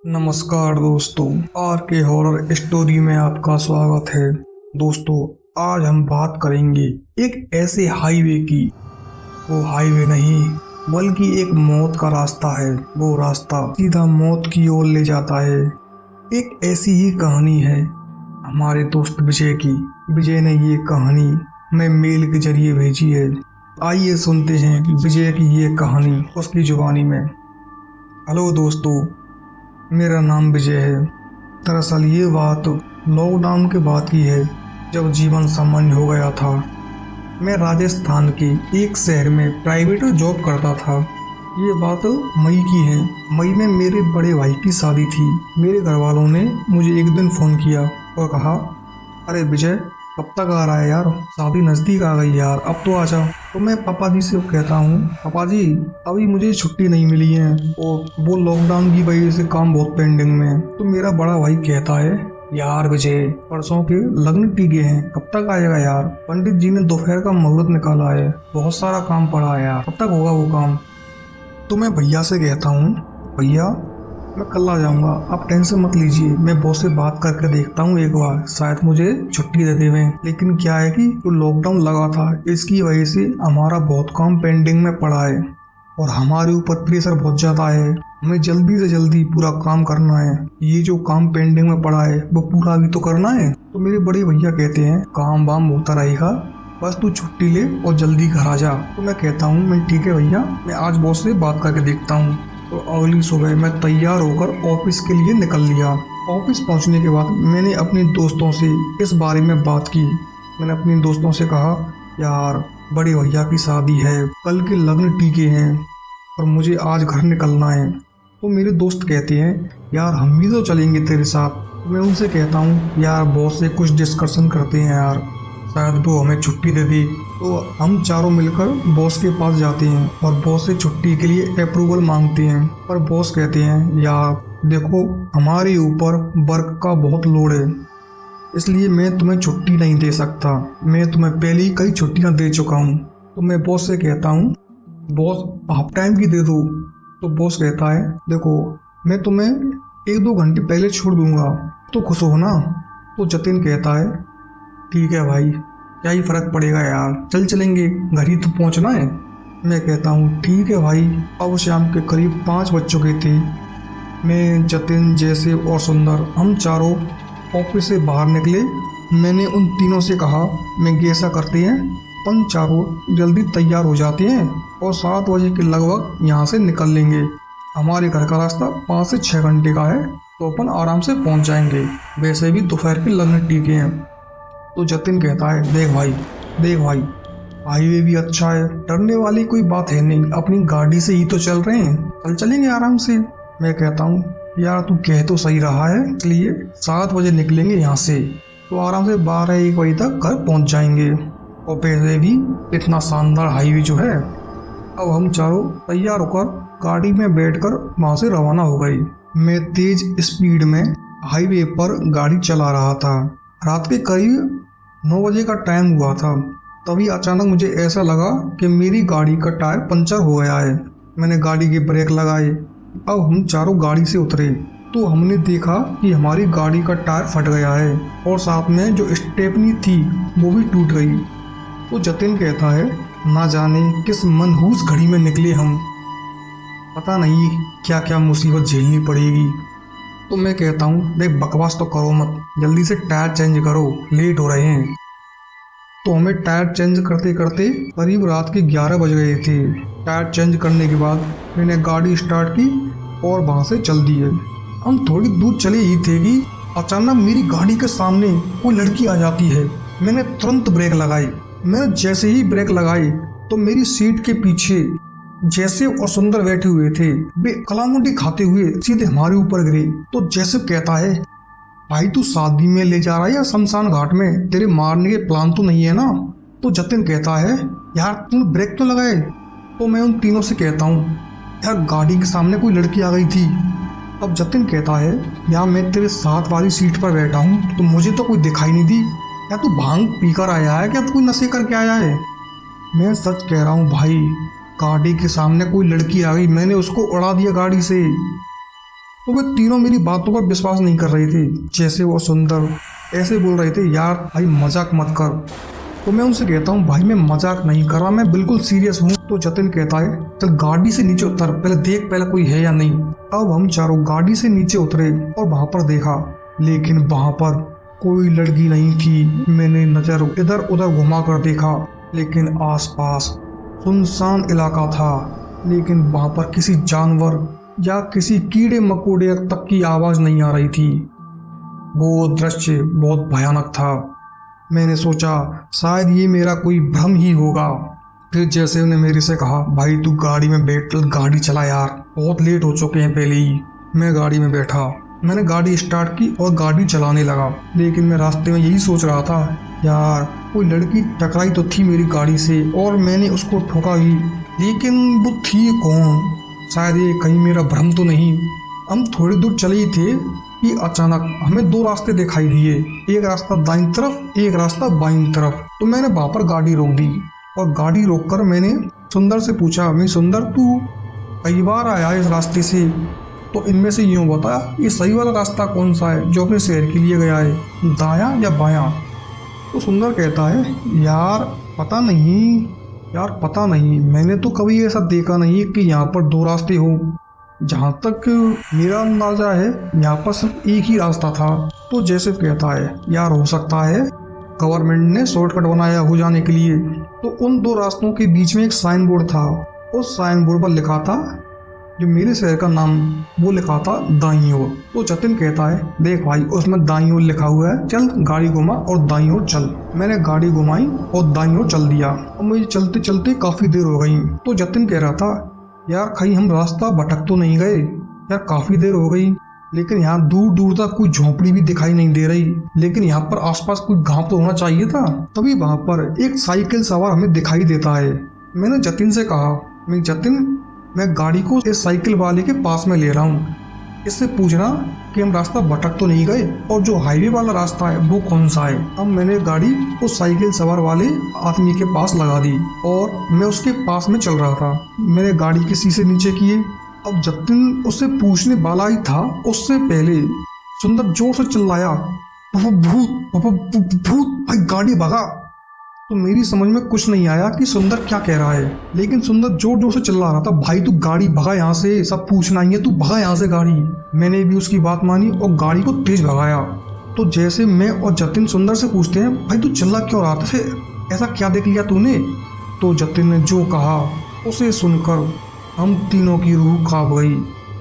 नमस्कार दोस्तों, आर के हॉरर स्टोरी में आपका स्वागत है। दोस्तों, आज हम बात करेंगे एक ऐसे हाईवे की। वो हाईवे नहीं बल्कि एक मौत का रास्ता है। वो रास्ता सीधा मौत की ओर ले जाता है। एक ऐसी ही कहानी है हमारे दोस्त विजय की। विजय ने ये कहानी हमें मेल के जरिए भेजी है। आइए सुनते हैं विजय की ये कहानी उसकी जुबानी में। हेलो दोस्तों, मेरा नाम विजय है। दरअसल ये बात लॉकडाउन के बाद की है, जब जीवन सामान्य हो गया था। मैं राजस्थान के एक शहर में प्राइवेट जॉब करता था। ये बात मई की है। मई में मेरे बड़े भाई की शादी थी। मेरे घर वालों ने मुझे एक दिन फ़ोन किया और कहा, अरे विजय, कब तक आ रहा है यार, शादी नज़दीक आ गई यार, अब तो आ जा। तो मैं पापा जी से कहता हूँ, पापा जी अभी मुझे छुट्टी नहीं मिली है और वो लॉकडाउन की वजह से काम बहुत पेंडिंग में है। तो मेरा बड़ा भाई कहता है, यार विजय, परसों के लग्न टीके हैं, कब तक आएगा यार, पंडित जी ने दोपहर का मुहूर्त निकाला है, बहुत सारा काम पड़ा है यार, कब तक होगा वो काम। तो मैं भैया से कहता हूँ, भैया मैं कल आ जाऊंगा, आप टेंशन मत लीजिए, मैं बॉस से बात करके देखता हूँ एक बार, शायद मुझे छुट्टी दे देवें। लेकिन क्या है कि जो लॉकडाउन लगा था, इसकी वजह से हमारा बहुत काम पेंडिंग में पड़ा है और हमारे ऊपर प्रेशर बहुत ज़्यादा है। हमें जल्दी से जल्दी पूरा काम करना है। ये जो काम पेंडिंग में पड़ा है वो पूरा भी तो करना है। तो मेरे बड़े भैया कहते हैं, काम वाम होता रहेगा, बस तू छुट्टी ले और जल्दी घर आ जा। तो मैं कहता हूँ, मैं ठीक है भैया, मैं आज बॉस से बात करके देखता हूँ। तो अगली सुबह मैं तैयार होकर ऑफिस के लिए निकल लिया। ऑफिस पहुंचने के बाद मैंने अपने दोस्तों से इस बारे में बात की। मैंने अपने दोस्तों से कहा, यार बड़े भैया की शादी है, कल के लग्न टीके हैं और मुझे आज घर निकलना है। तो मेरे दोस्त कहते हैं, यार हम भी तो चलेंगे तेरे साथ। मैं उनसे कहता हूँ, यार बॉस से कुछ डिस्कशन करते हैं यार, शायद वो हमें छुट्टी दे दी। तो हम चारों मिलकर बॉस के पास जाते हैं और बॉस से छुट्टी के लिए अप्रूवल मांगते हैं। पर बॉस कहते हैं, यार देखो हमारे ऊपर वर्क का बहुत लोड है, इसलिए मैं तुम्हें छुट्टी नहीं दे सकता। मैं तुम्हें पहले ही कई छुट्टियां दे चुका हूँ। तो मैं बॉस से कहता हूँ, बॉस हाफ टाइम की दे दो। तो बॉस कहता है, देखो मैं तुम्हें 1-2 घंटे पहले छोड़ दूंगा, तो खुश हो ना। तो जतिन कहता है, ठीक है भाई, क्या ही फर्क पड़ेगा यार, चल चलेंगे, घर ही तो पहुंचना है। मैं कहता हूँ, ठीक है भाई। अब शाम के करीब 5 बज चुके थे। मैं, जतिन, जैसे और सुंदर, हम चारों ऑफिस से बाहर निकले। मैंने उन तीनों से कहा, मैं ऐसा करते हैं, अपन चारों जल्दी तैयार हो जाते हैं और 7 बजे के लगभग यहाँ से निकल लेंगे। हमारे घर का रास्ता 5 से 6 घंटे का है, तो अपन आराम से पहुँच जाएंगे। वैसे भी दोपहर के लग्न टीके हैं। तो जतिन कहता है, देख भाई, हाईवे भी अच्छा है, डरने वाली कोई बात है नहीं, अपनी गाड़ी से ही तो चल रहे हैं, चल चलेंगे आराम से। मैं कहता हूँ, यार तू कह तो सही रहा है, इसलिए 7 बजे निकलेंगे यहाँ से, तो आराम से 12-1 बजे तक घर पहुँच जाएंगे। और पहले भी इतना शानदार हाईवे जो है। अब हम चारों तैयार होकर गाड़ी में बैठकर वहाँ से रवाना हो गई। मैं तेज स्पीड में हाईवे पर गाड़ी चला रहा था। रात के करीब 9 बजे का टाइम हुआ था। तभी अचानक मुझे ऐसा लगा कि मेरी गाड़ी का टायर पंचर हो गया है। मैंने गाड़ी के ब्रेक लगाए। अब हम चारों गाड़ी से उतरे तो हमने देखा कि हमारी गाड़ी का टायर फट गया है और साथ में जो स्टेपनी थी वो भी टूट गई। तो जतिन कहता है, ना जाने किस मनहूस घड़ी में निकले हम, पता नहीं क्या क्या मुसीबत झेलनी पड़ेगी। तो मैं कहता हूँ, देख बकवास तो करो मत, जल्दी से टायर चेंज करो, लेट हो रहे हैं। तो हमें टायर चेंज करते करते करीब रात के 11 बज गए थे। टायर चेंज करने के बाद मैंने गाड़ी स्टार्ट की और वहाँ से चल दिए। हम थोड़ी दूर चले ही थे कि अचानक मेरी गाड़ी के सामने कोई लड़की आ जाती है। मैंने तुरंत ब्रेक लगाई। मैंने जैसे ही ब्रेक लगाई तो मेरी सीट के पीछे जैसे और सुंदर बैठे हुए थे, वे कलामुंडी खाते हुए सीधे हमारे ऊपर गिरे। तो जैसे कहता है, भाई तू शादी में ले जा रहा है या शमशान घाट में, तेरे मारने के प्लान तो नहीं है ना। तो जतिन कहता है, यार तूने ब्रेक क्यों लगाए। तो मैं उन तीनों से कहता हूँ, यार गाड़ी के सामने कोई लड़की आ गई थी। अब जतिन कहता है, यार मैं तेरे साथ वाली सीट पर बैठा हूँ तो मुझे तो कोई दिखाई नहीं दी, या तू भांग पीकर आया है, क्या तू कोई नशे करके आया है। मैं सच कह रहा हूँ भाई, गाड़ी के सामने कोई लड़की आ गई, मैंने उसको उड़ा दिया गाड़ी से। तो वे तीनों मेरी बातों पर विश्वास नहीं कर रहे थे। जैसे वो सुंदर ऐसे बोल रहे थे, यार भाई मजाक मत कर। तो मैं उनसे कहता हूँ, भाई मैं मजाक नहीं कर रहा, मैं बिल्कुल सीरियस हूँ। तो जतिन कहता है, चल गाड़ी से नीचे उतर, पहले देख पहले कोई है या नहीं। अब हम चारों गाड़ी से नीचे उतरे और वहां पर देखा, लेकिन वहां पर कोई लड़की नहीं थी। मैंने नजर इधर उधर घुमा कर देखा, लेकिन आसपास सुनसान इलाका था, लेकिन वहां पर किसी जानवर या किसी कीड़े मकोड़े तक की आवाज नहीं आ रही थी। वो दृश्य बहुत भयानक था। मैंने सोचा शायद ये मेरा कोई भ्रम ही होगा। फिर जैसे उन्हें मेरे से कहा, भाई तू गाड़ी में बैठ, गाड़ी चला यार, बहुत लेट हो चुके हैं पहले ही। मैं गाड़ी में बैठा, मैंने गाड़ी स्टार्ट की और गाड़ी चलाने लगा। लेकिन मैं रास्ते में यही सोच रहा था, यार कोई लड़की टकराई तो थी मेरी गाड़ी से और मैंने उसको ठोका ही, लेकिन वो थी कौन? शायद ये कहीं मेरा भ्रम तो नहीं। हम थोड़ी दूर चले ही थे कि अचानक हमें दो रास्ते दिखाई दिए, एक रास्ता दाईं तरफ, एक रास्ता बाईं तरफ। तो मैंने वहां पर गाड़ी रोक दी और गाड़ी रोककर मैंने सुंदर से पूछा, मैं सुंदर तू कई बार आया इस रास्ते से, तो इनमें से यूँ बता ये सही वाला रास्ता कौन सा है जो अपने शहर के लिए गया है, दायां या बायां? तो सुंदर कहता है, यार पता नहीं, मैंने तो कभी ऐसा देखा नहीं कि यहाँ पर दो रास्ते हो। जहाँ तक मेरा अंदाजा है यहाँ पर सिर्फ एक ही रास्ता था। तो जैसे कहता है, यार हो सकता है गवर्नमेंट ने शॉर्टकट बनाया हो जाने के लिए। तो उन दो रास्तों के बीच में एक साइन बोर्ड था, उस साइन बोर्ड पर लिखा था जो मेरे शहर का नाम, वो लिखा था दाईं ओर। तो जतिन कहता है, देख भाई उसमें दाईं ओर लिखा हुआ है, चल गाड़ी घुमा और दाईं ओर चल। मैंने गाड़ी घुमाई और दाईं ओर चल दिया और मुझे चलते चलते काफी देर हो गई। तो जतिन कह रहा था, यार कहीं हम रास्ता भटक तो नहीं गए यार, काफी देर हो गई, लेकिन यहाँ दूर दूर तक कोई झोपड़ी भी दिखाई नहीं दे रही, लेकिन यहाँ पर आसपास कोई गांव तो होना चाहिए था। तभी वहां पर एक साइकिल सवार हमें दिखाई देता है। मैंने जतिन से कहा, मैं गाड़ी को इस साइकिल वाले के पास में ले रहा हूँ, इससे पूछना कि हम रास्ता भटक तो नहीं गए और जो हाईवे वाला रास्ता है वो कौन सा है। अब मैंने गाड़ी उस साइकिल सवार वाले आदमी के पास लगा दी और मैं उसके पास में चल रहा था। मैंने गाड़ी के शीशे नीचे किए। अब जतिन उससे पूछने वाला ही था, उससे पहले सुंदर जोर से चिल्लाया, भूत भाई गाड़ी भगा। तो मेरी समझ में कुछ नहीं आया कि सुंदर क्या कह रहा है, लेकिन सुंदर जोर जोर से चिल्ला रहा था, भाई तू गाड़ी भगा यहाँ से, सब पूछना ही है, तू भगा यहाँ से गाड़ी। मैंने भी उसकी बात मानी और गाड़ी को तेज भगाया। तो जैसे मैं और जतिन सुंदर से पूछते हैं, भाई तू चिल्ला क्यों रहा था, ऐसा क्या देख लिया तूने? तो जतिन ने जो कहा उसे सुनकर हम तीनों की रूह कांप गई,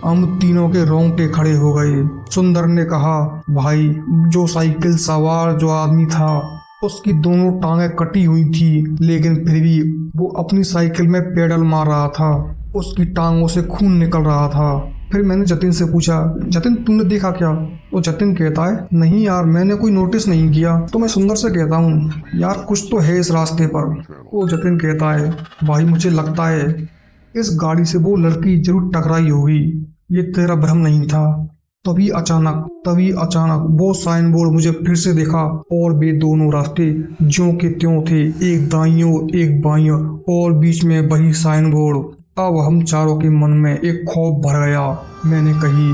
हम तीनों के रोंगटे खड़े हो गए। सुंदर ने कहा, भाई जो साइकिल सवार जो आदमी था उसकी दोनों टांगें कटी हुई थी, लेकिन फिर भी वो अपनी साइकिल में पेडल मार रहा था, उसकी टांगों से खून निकल रहा था। फिर मैंने जतिन से पूछा, जतिन तूने देखा क्या? तो जतिन कहता है, नहीं यार मैंने कोई नोटिस नहीं किया। तो मैं सुंदर से कहता हूँ, यार कुछ तो है इस रास्ते पर। वो जतिन कहता है, भाई मुझे लगता है इस गाड़ी से वो लड़की जरूर टकराई होगी, ये तेरा भ्रम नहीं था। तभी अचानक वो साइन बोर्ड मुझे फिर से देखा और वे दोनों रास्ते ज्यों के त्यों थे, एक दाईं ओर एक बाईं ओर और बीच में वही साइन बोर्ड। अब हम चारों के मन में एक खौफ भर गया। मैंने कही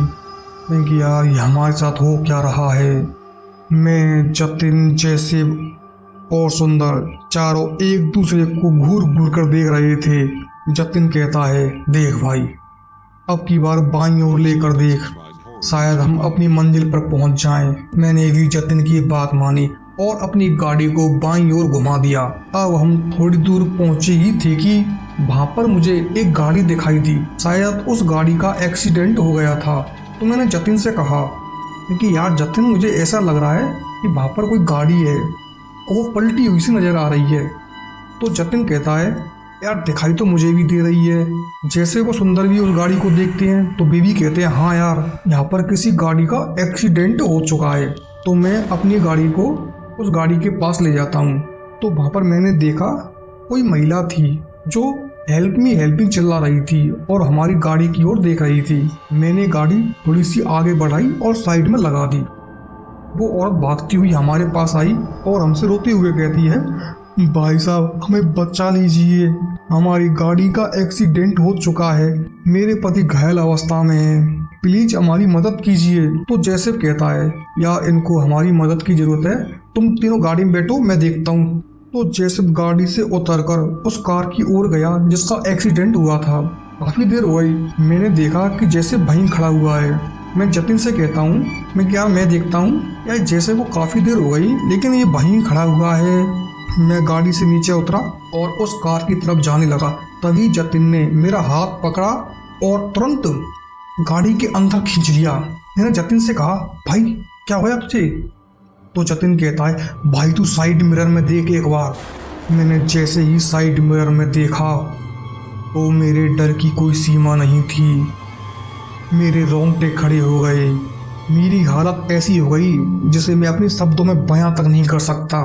कि यार ये हमारे साथ हो क्या रहा है। मैं, जतिन, जैसे और सुंदर चारों एक दूसरे को घूर घूर कर देख रहे थे। जतिन कहता है, देख भाई अब की बार बाईं ओर लेकर देख, शायद हम अपनी मंजिल पर पहुंच जाएं। मैंने भी जतिन की बात मानी और अपनी गाड़ी को बाईं ओर घुमा दिया। अब हम थोड़ी दूर पहुंचे ही थे कि वहां पर मुझे एक गाड़ी दिखाई दी, शायद उस गाड़ी का एक्सीडेंट हो गया था। तो मैंने जतिन से कहा कि यार जतिन मुझे ऐसा लग रहा है कि वहां पर कोई गाड़ी है, वो पलटी हुई सी नजर आ रही है। तो जतिन कहता है, यार दिखाई तो मुझे भी दे रही है। जैसे वो सुंदर भी उस गाड़ी को देखते हैं तो वे भी कहते हैं, हाँ यार यहाँ पर किसी गाड़ी का एक्सीडेंट हो चुका है। तो मैं अपनी गाड़ी को उस गाड़ी के पास ले जाता हूँ। तो वहाँ पर मैंने देखा कोई महिला थी जो हेल्प मी हेल्पिंग चिल्ला रही थी और हमारी गाड़ी की ओर देख रही थी। मैंने गाड़ी थोड़ी सी आगे बढ़ाई और साइड में लगा दी। वो औरत भागती हुई हमारे पास आई और हमसे रोते हुए कहती है, भाई साहब हमें बचा लीजिए, हमारी गाड़ी का एक्सीडेंट हो चुका है, मेरे पति घायल अवस्था में है। प्लीज हमारी मदद कीजिए। तो जैसे कहता है यार इनको हमारी मदद की जरूरत है, तुम तीनों गाड़ी में बैठो, मैं देखता हूँ। तो जैसे गाड़ी से उतरकर उस कार की ओर गया जिसका एक्सीडेंट हुआ था। काफी देर हो गई, मैंने देखा कि जैसे वहीं खड़ा हुआ है। मैं जतिन से कहता हूँ मैं देखता हूँ यार, जैसे वो काफी देर हो गई लेकिन ये वहीं खड़ा हुआ है। मैं गाड़ी से नीचे उतरा और उस कार की तरफ जाने लगा। तभी जतिन ने मेरा हाथ पकड़ा और तुरंत गाड़ी के अंदर खींच लिया। मैंने जतिन से कहा भाई क्या होया तुझे? तो जतिन कहता है भाई तू साइड मिरर में देख एक बार। मैंने जैसे ही साइड मिरर में देखा तो मेरे डर की कोई सीमा नहीं थी। मेरे रोंगटे खड़े हो गए। मेरी हालत ऐसी हो गई जिसे मैं अपने शब्दों में बयां तक नहीं कर सकता।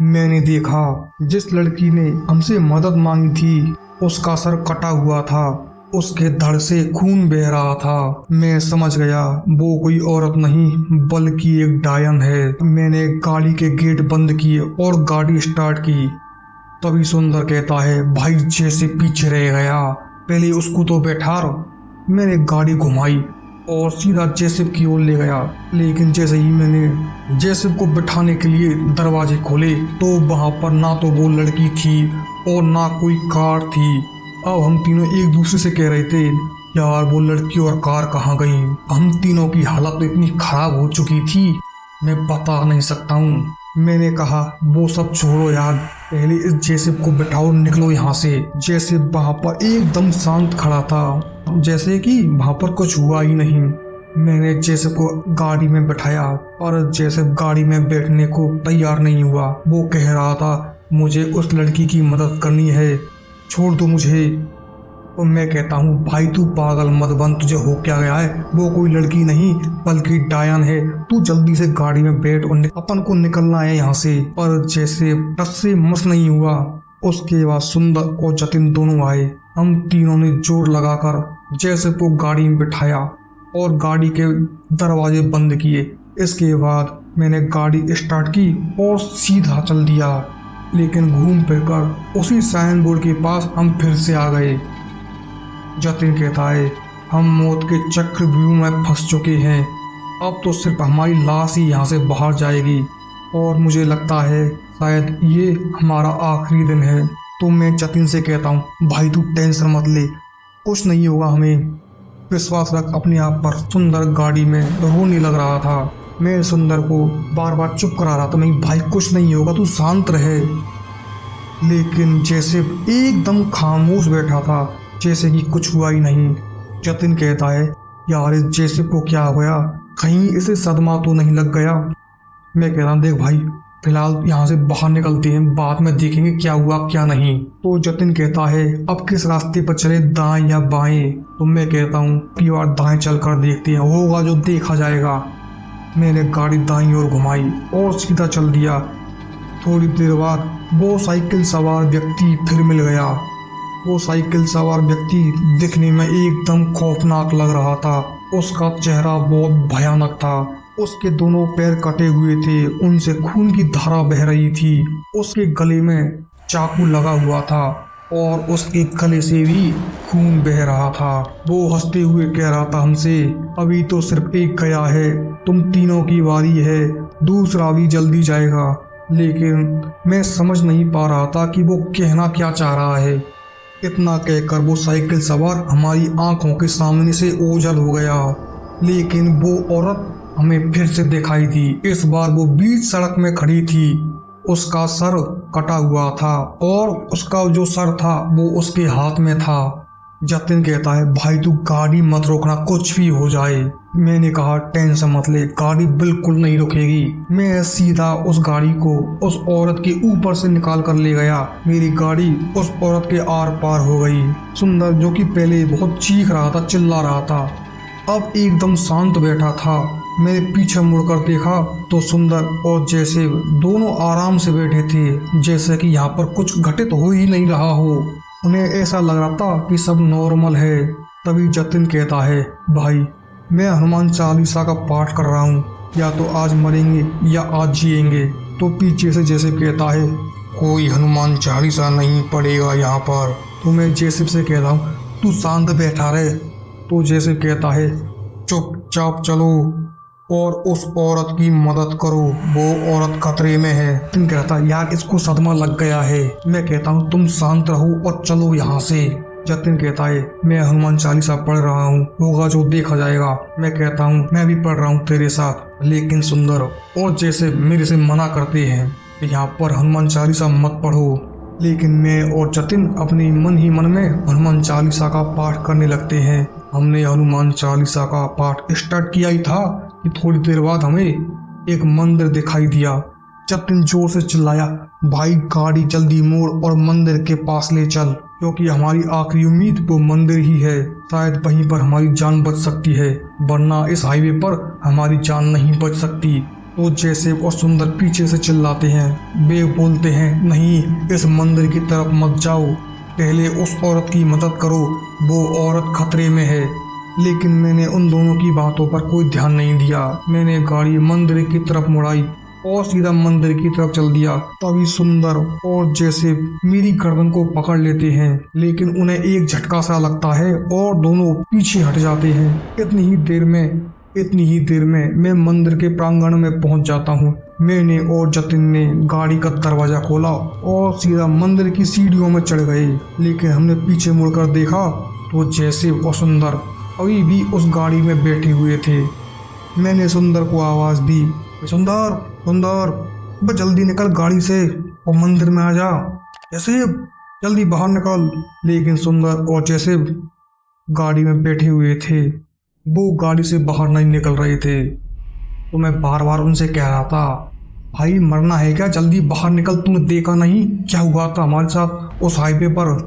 मैंने देखा जिस लड़की ने हमसे मदद मांगी थी उसका सर कटा हुआ था, उसके धड़ से खून बह रहा था। मैं समझ गया वो कोई औरत नहीं बल्कि एक डायन है। मैंने गाड़ी के गेट बंद किए और गाड़ी स्टार्ट की। तभी सुंदर कहता है भाई जैसे पीछे रह गया, पहले उसको तो बैठा। मैंने गाड़ी घुमाई और सीधा जैसिब की ओर ले गया, लेकिन जैसे ही मैंने जैसिब को बिठाने के लिए दरवाजे खोले तो वहां पर ना तो वो लड़की थी और ना कोई कार थी। अब हम तीनों एक दूसरे से कह रहे थे यार वो लड़की और कार कहाँ गई। हम तीनों की हालत तो इतनी खराब हो चुकी थी मैं बता नहीं सकता हूँ। मैंने कहा वो सब छोड़ो यार, पहले इस जैसिब को बिठाओ, निकलो यहाँ से। जैसिब वहां पर एकदम शांत खड़ा था जैसे कि वहां पर कुछ हुआ ही नहीं। मैंने जैसिब को गाड़ी में बैठाया और जैसिब गाड़ी में बैठने को तैयार नहीं हुआ। वो कह रहा था मुझे उस लड़की की मदद करनी है, छोड़ दो मुझे। तो मैं कहता हूँ भाई तू पागल मत बन, तुझे हो क्या गया है? वो कोई लड़की नहीं बल्कि डायन है। तू जल्दी से गाड़ी में बैठ और अपन को निकलना है यहाँ से। पर जैसे टस से मस नहीं हुआ। उसके बाद सुंदर और जतिन दोनों आए। हम तीनों ने जोर लगाकर जैसे को गाड़ी में बिठाया और गाड़ी के दरवाजे बंद किए। इसके बाद मैंने गाड़ी स्टार्ट की और सीधा चल दिया, लेकिन घूम फिर कर उसी साइन बोर्ड के पास हम फिर से आ गए। जतिन कहता है हम मौत के चक्रव्यूह में फंस चुके हैं, अब तो सिर्फ हमारी लाश ही यहाँ से बाहर जाएगी और मुझे लगता है शायद ये हमारा आखिरी दिन है। तो मैं जतिन से कहता हूँ भाई तू टेंशन मत ले, कुछ नहीं होगा, हमें विश्वास रख अपने आप पर। सुंदर गाड़ी में रोने लग रहा था। मैं सुंदर को बार बार चुप करा रहा था, नहीं भाई कुछ नहीं होगा, तू शांत रहे। लेकिन जैसे एकदम खामोश बैठा था जैसे कि कुछ हुआ ही नहीं। जतिन कहता है यार इस जैसे को क्या हो गया, कहीं इसे सदमा तो नहीं लग गया। मैं कह रहा हूँ देख भाई फिलहाल यहाँ से बाहर निकलते हैं, बाद में देखेंगे क्या हुआ क्या नहीं। तो जतिन कहता है अब किस रास्ते पर चले, दाएं या बाएं? तो मैं कहता हूँ कि बार दाएं चल कर देखते हैं, होगा जो देखा जाएगा। मैंने गाड़ी दाईं ओर घुमाई और सीधा चल दिया। थोड़ी देर बाद वो साइकिल सवार व्यक्ति फिर मिल गया। वो साइकिल सवार व्यक्ति दिखने में एकदम खौफनाक लग रहा था। उसका चेहरा बहुत भयानक था। उसके दोनों पैर कटे हुए थे, उनसे खून की धारा बह रही थी। उसके गले में चाकू लगा हुआ था और उसके गले से भी खून बह रहा था। वो हंसते हुए कह रहा था हमसे अभी तो सिर्फ एक गया है, तुम तीनों की बारी है, दूसरा भी जल्दी जाएगा। लेकिन मैं समझ नहीं पा रहा था कि वो कहना क्या चाह रहा है। इतना कहकर वो साइकिल सवार हमारी आंखों के सामने से ओझल हो गया। लेकिन वो औरत हमें फिर से दिखाई दी। इस बार वो बीच सड़क में खड़ी थी। उसका सर कटा हुआ था और उसका जो सर था वो उसके हाथ में था। जतिन कहता है भाई तू गाड़ी मत रोकना, कुछ भी हो जाए। मैंने कहा टेंशन मत ले, गाड़ी बिल्कुल नहीं रुकेगी। मैं सीधा उस गाड़ी को उस औरत के ऊपर से निकाल कर ले गया। मेरी गाड़ी उस औरत के आर पार हो गई। सुंदर जो कि पहले बहुत चीख रहा था, चिल्ला रहा था, अब एकदम शांत बैठा था। मैंने पीछे मुड़कर देखा तो सुंदर और जैसे दोनों आराम से बैठे थे, जैसे कि यहाँ पर कुछ घटित हो ही नहीं रहा हो। उन्हें ऐसा लग रहा था कि सब नॉर्मल है। तभी जतिन कहता है भाई मैं हनुमान चालीसा का पाठ कर रहा हूँ, या तो आज मरेंगे या आज जिएंगे। तो पीछे से जैसे कहता है कोई हनुमान चालीसा नहीं पड़ेगा यहाँ पर। तो मैं जैसे से कहता हूँ तू शांत बैठा रहे। तो जैसे कहता है चुपचाप चलो और उस औरत की मदद करो, वो औरत खतरे में है। तुम कहता यार इसको सदमा लग गया है। मैं कहता हूँ तुम शांत रहो और चलो यहाँ से। जतिन कहता है मैं हनुमान चालीसा पढ़ रहा हूँ, होगा जो देखा जाएगा। मैं कहता हूँ मैं भी पढ़ रहा हूँ तेरे साथ। लेकिन सुंदर और जैसे मेरे से मना करते हैं कि यहाँ पर हनुमान चालीसा मत पढ़ो, लेकिन मैं और जतिन अपने मन ही मन में हनुमान चालीसा का पाठ करने लगते हैं। हमने हनुमान चालीसा का पाठ स्टार्ट किया ही था कि थोड़ी देर बाद हमें एक मंदिर दिखाई दिया। जतिन जोर से चिल्लाया, भाई गाड़ी जल्दी मोड़ और मंदिर के पास ले चल, क्योंकि हमारी आखिरी उम्मीद वो मंदिर ही है। शायद वहीं पर हमारी जान बच सकती है, वरना इस हाईवे पर हमारी जान नहीं बच सकती। तो जैसे और सुंदर पीछे से चिल्लाते हैं, वे बोलते हैं नहीं इस मंदिर की तरफ मत जाओ, पहले उस औरत की मदद करो, वो औरत खतरे में है। लेकिन मैंने उन दोनों की बातों पर कोई ध्यान नहीं दिया। मैंने गाड़ी मंदिर की तरफ मुड़ाई और सीधा मंदिर की तरफ चल दिया। तभी सुंदर और जैसे मेरी गर्दन को पकड़ लेते हैं, लेकिन उन्हें एक झटका सा लगता है और दोनों पीछे हट जाते हैं। इतनी ही देर में मैं मंदिर के प्रांगण में पहुंच जाता हूं। मैंने और जतिन ने गाड़ी का दरवाजा खोला और सीधा मंदिर की सीढ़ियों में चढ़ गए। लेकिन हमने पीछे मुड़कर देखा तो जैसे और सुंदर अभी भी उस गाड़ी में बैठे हुए थे। मैंने सुंदर को आवाज दी, सुंदर सुंदर बस जल्दी निकल गाड़ी से और मंदिर में आ जा, जैसे जल्दी बाहर निकल। लेकिन सुंदर और जैसे गाड़ी में बैठे हुए थे, वो गाड़ी से बाहर नहीं निकल रहे थे। तो मैं बार बार उनसे कह रहा था, भाई मरना है क्या, जल्दी बाहर निकल, तूने देखा नहीं क्या हुआ था हमारे साथ उस हाईवे पर।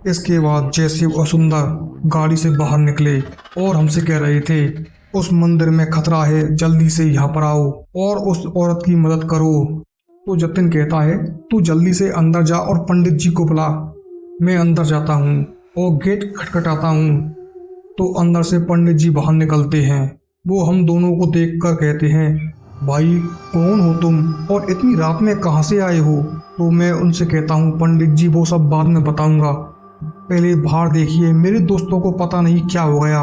इसके बाद जैसे और सुंदर गाड़ी से बाहर निकले और हमसे कह रहे थे उस मंदिर में खतरा है, जल्दी से यहाँ पर आओ और उस औरत की मदद करो। तो जतिन कहता है तू जल्दी से अंदर जा और पंडित जी को बुला। मैं अंदर जाता हूँ और गेट खटखटाता हूँ तो अंदर से पंडित जी बाहर निकलते हैं। वो हम दोनों को देखकर कहते हैं, भाई कौन हो तुम और इतनी रात में कहाँ से आए हो। तो मैं उनसे कहता हूँ पंडित जी वो सब बाद में बताऊंगा, पहले बाहर देखिए, मेरे दोस्तों को पता नहीं क्या हो गया,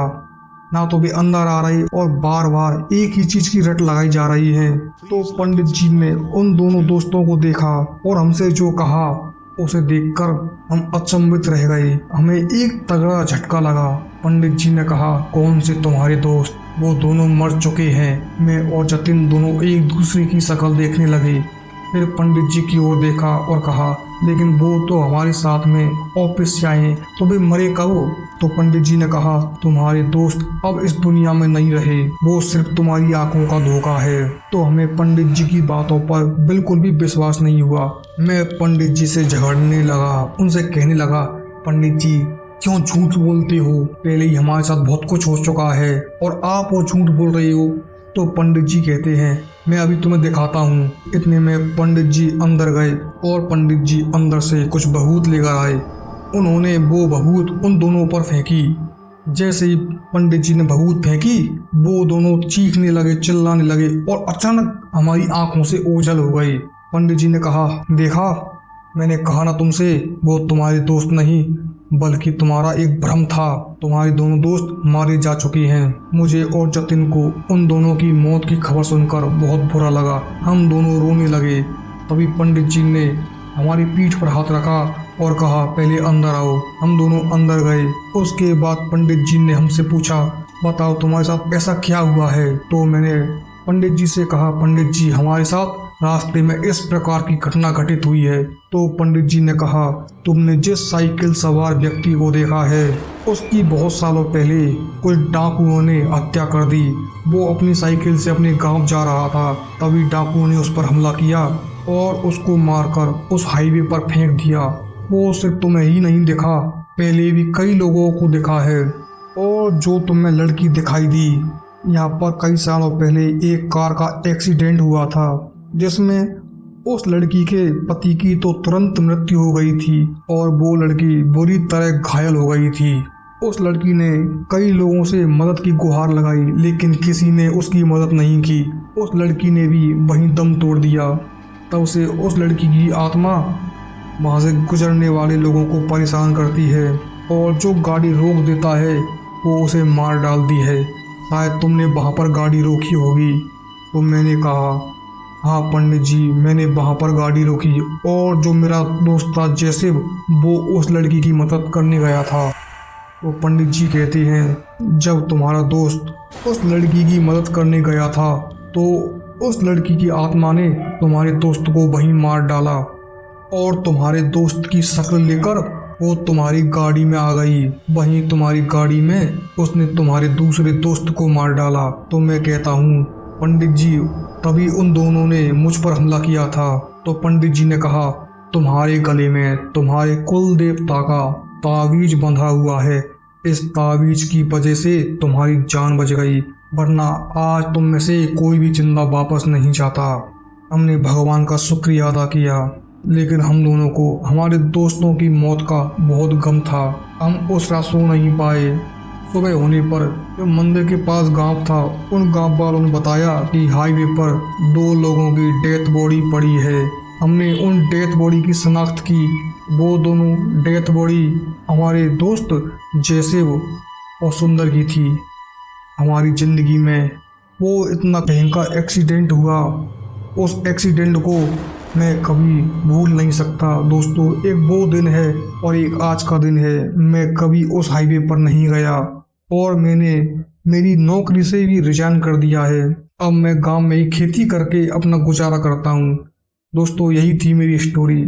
ना तो वे अंदर आ रहे और बार बार एक ही चीज की रट लगाई जा रही है। तो पंडित जी ने उन दोनों दोस्तों को देखा और हमसे जो कहा उसे देखकर हम अचंभित रह गए। हमें एक तगड़ा झटका लगा। पंडित जी ने कहा, कौन से तुम्हारे दोस्त, वो दोनों मर चुके हैं। मैं और जतिन दोनों एक दूसरे की शक्ल देखने लगे। फिर पंडित जी की ओर देखा और कहा, लेकिन वो तो हमारे साथ में ऑफिस से आए, तो वे मरे कब। तो पंडित जी ने कहा, तुम्हारे दोस्त अब इस दुनिया में नहीं रहे, वो सिर्फ तुम्हारी आंखों का धोखा है। तो हमें पंडित जी की बातों पर बिल्कुल भी विश्वास नहीं हुआ। मैं पंडित जी से झगड़ने लगा, उनसे कहने लगा, पंडित जी क्यों झूठ बोलते हो, पहले ही हमारे साथ बहुत कुछ हो चुका है और आप और झूठ बोल रहे हो। तो पंडित जी कहते हैं, मैं अभी तुम्हें दिखाता हूँ। इतने में पंडित जी अंदर गए और पंडित जी अंदर से कुछ भभूत लेकर आए। उन्होंने वो भभूत उन दोनों पर फेंकी। जैसे ही पंडित जी ने भभूत फेंकी, वो दोनों चीखने लगे, चिल्लाने लगे और अचानक हमारी आंखों से ओझल हो गए। पंडित जी ने कहा, देखा मैंने कहा ना तुमसे, वो तुम्हारे दोस्त नहीं बल्कि तुम्हारा एक भ्रम था। तुम्हारे दोनों दोस्त मारे जा चुके हैं। मुझे और जतिन को उन दोनों की मौत की खबर सुनकर बहुत बुरा लगा। हम दोनों रोने लगे। तभी पंडित जी ने हमारी पीठ पर हाथ रखा और कहा, पहले अंदर आओ। हम दोनों अंदर गए। उसके बाद पंडित जी ने हमसे पूछा, बताओ तुम्हारे साथ ऐसा क्या हुआ है। तो मैंने पंडित जी से कहा, पंडित जी हमारे साथ रास्ते में इस प्रकार की घटना घटित हुई है। तो पंडित जी ने कहा, तुमने जिस साइकिल सवार व्यक्ति को देखा है उसकी बहुत सालों पहले कुछ डाकुओं ने हत्या कर दी। वो अपनी साइकिल से अपने गांव जा रहा था, तभी डाकुओं ने उस पर हमला किया और उसको मारकर उस हाईवे पर फेंक दिया। वो सिर्फ तुम्हें ही नहीं दिखा, पहले भी कई लोगों को दिखा है। और जो तुम्हें लड़की दिखाई दी, यहाँ पर कई सालों पहले एक कार का एक्सीडेंट हुआ था जिसमें उस लड़की के पति की तो तुरंत मृत्यु हो गई थी और वो लड़की बुरी तरह घायल हो गई थी। उस लड़की ने कई लोगों से मदद की गुहार लगाई, लेकिन किसी ने उसकी मदद नहीं की। उस लड़की ने भी वहीं दम तोड़ दिया। तब से उस लड़की की आत्मा वहाँ से गुजरने वाले लोगों को परेशान करती है और जो गाड़ी रोक देता है वो उसे मार डालती है। शायद तुमने वहाँ पर गाड़ी रोकी होगी। तो मैंने कहा, हाँ पंडित जी, मैंने वहाँ पर गाड़ी रोकी और जो मेरा दोस्त था जैसे वो उस लड़की की मदद करने गया था। तो पंडित जी कहते हैं, जब तुम्हारा दोस्त उस लड़की की मदद करने गया था तो उस लड़की की आत्मा ने तुम्हारे दोस्त को वहीं मार डाला और तुम्हारे दोस्त की शक्ल लेकर वो तुम्हारी गाड़ी में आ गई। वहीं तुम्हारी गाड़ी में उसने तुम्हारे दूसरे दोस्त को मार डाला। तो मैं कहता हूँ पंडित जी, तभी उन दोनों ने मुझ पर हमला किया था। तो पंडित जी ने कहा, तुम्हारे गले में तुम्हारे कुल देवता का तावीज बंधा हुआ है। इस तावीज की वजह से तुम्हारी जान बच गई, वरना आज तुम में से कोई भी जिंदा वापस नहीं जाता। हमने भगवान का शुक्रिया अदा किया, लेकिन हम दोनों को हमारे दोस्तों की मौत का बहुत गम था। हम उस रात सो नहीं पाए। सुबह होने पर जो मंदिर के पास गांव था, उन गांव वालों ने बताया कि हाईवे पर 2 लोगों की डेथ बॉडी पड़ी है। हमने उन डेथ बॉडी की शनाख्त की। वो दोनों डेथ बॉडी हमारे दोस्त जैसेब और सुंदर की थी। हमारी ज़िंदगी में वो इतना भयंकर एक्सीडेंट हुआ, उस एक्सीडेंट को मैं कभी भूल नहीं सकता। दोस्तों, एक वो दिन है और एक आज का दिन है। मैं कभी उस हाईवे पर नहीं गया और मैंने मेरी नौकरी से भी रिजाइन कर दिया है। अब मैं गांव में ही खेती करके अपना गुजारा करता हूँ। दोस्तों, यही थी मेरी स्टोरी।